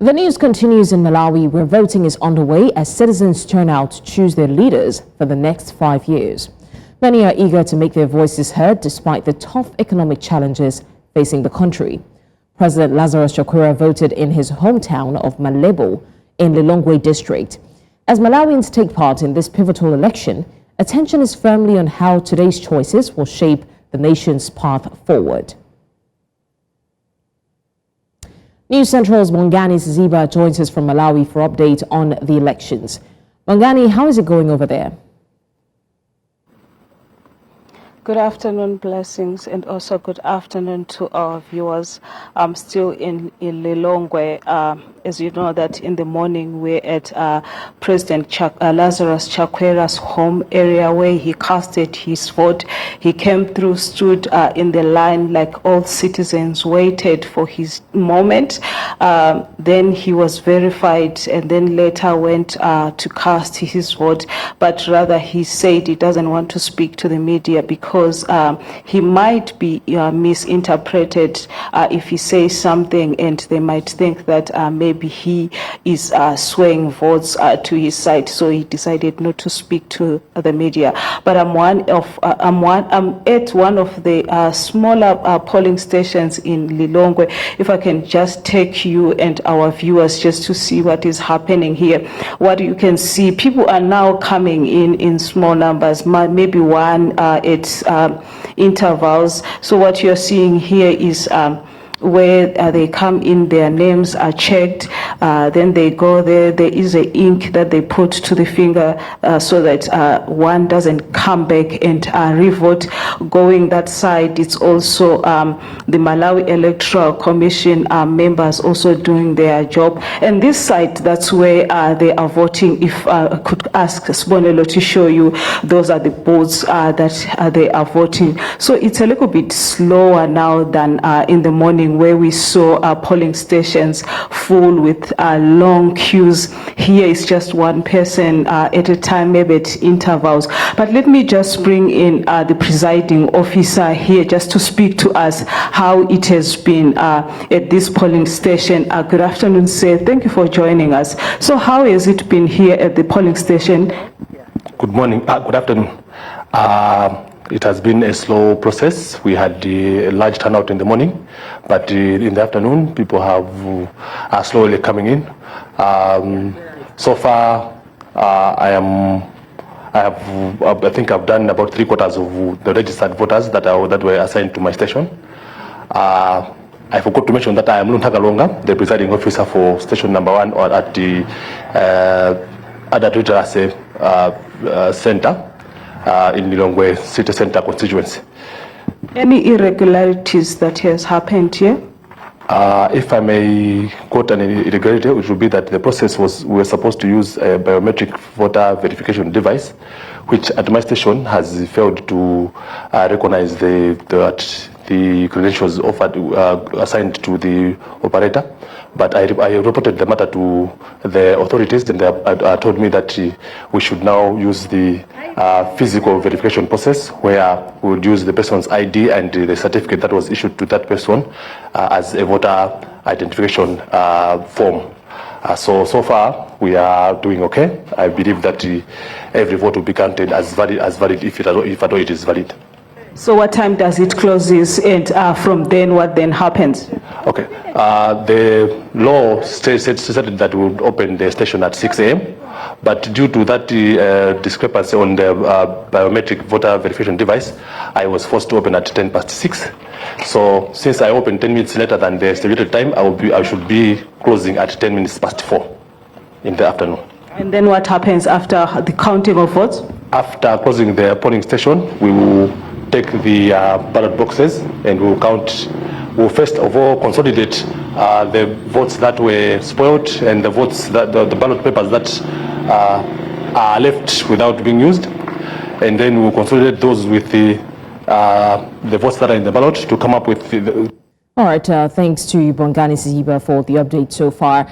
The news continues in Malawi, where voting is underway as citizens turn out to choose their leaders for the next 5 years. Many are eager to make their voices heard despite the tough economic challenges facing the country. President Lazarus Chakwera voted in his hometown of Malembo in Lilongwe District. As Malawians take part in this pivotal election, attention is firmly on how today's choices will shape the nation's path forward. News Central's Bongani Siziba joins us from Malawi for update on the elections. Bongani, how is it going over there? Good afternoon, Blessings, and also good afternoon to our viewers. I'm still in Lilongwe. As you know, that in the morning we're at President Lazarus Chakwera's home area where he casted his vote. He came through, stood in the line like all citizens, waited for his moment. Then he was verified and then later went to cast his vote. But rather he said he doesn't want to speak to the media because he might be misinterpreted if he says something, and they might think that maybe he is swaying votes to his side. So he decided not to speak to the media. But I'm at one of the smaller polling stations in Lilongwe. If I can just take you and our viewers just to see what is happening here. What you can see, people are now coming in small numbers, maybe one at intervals. So what you're seeing here is where they come in, their names are checked, then they go there. There is a ink that they put to the finger so that one doesn't come back and revote. Going that side, it's also the Malawi Electoral Commission members also doing their job. And this side, that's where they are voting. If I could ask Sibonelo to show you, those are the boards that they are voting. So it's a little bit slower now than in the morning, where we saw polling stations full with long queues. Here is just one person at a time, maybe at intervals. But let me just bring in the presiding officer here just to speak to us how it has been at this polling station. Good afternoon, sir. Thank you for joining us. So how has it been here at the polling station? Good morning. Good afternoon. It has been a slow process. We had a large turnout in the morning, but in the afternoon, people are slowly coming in. So far, I think I've done about 3/4 of the registered voters that were assigned to my station. I forgot to mention that I am Luntagalonga, the presiding officer for station number 1 or at the Adadritarase Center. In Lilongwe City Center constituency. Any irregularities that has happened here? If I may quote an irregularity, it would be that the process we were supposed to use a biometric voter verification device, which at my station has failed to recognize the credentials offered assigned to the operator. But I reported the matter to the authorities, and they told me that we should now use the physical verification process, where we would use the person's ID and the certificate that was issued to that person as a voter identification form. So far we are doing okay. I believe that every vote will be counted as valid if at all it is valid. So what time does it closes, and from then what then happens? Okay, the law said that we would open the station at 6 a.m. But due to that discrepancy on the biometric voter verification device, I was forced to open at 6:10. So since I opened 10 minutes later than the stipulated time, I should be closing at 4:10 in the afternoon. And then what happens after the counting of votes? After closing the polling station, we will take the ballot boxes and we'll count. We'll first of all consolidate the votes that were spoiled and the votes that the ballot papers that are left without being used, and then we'll consolidate those with the votes that are in the ballot to come up with the. All right, thanks to Bongani Siziba for the update so far.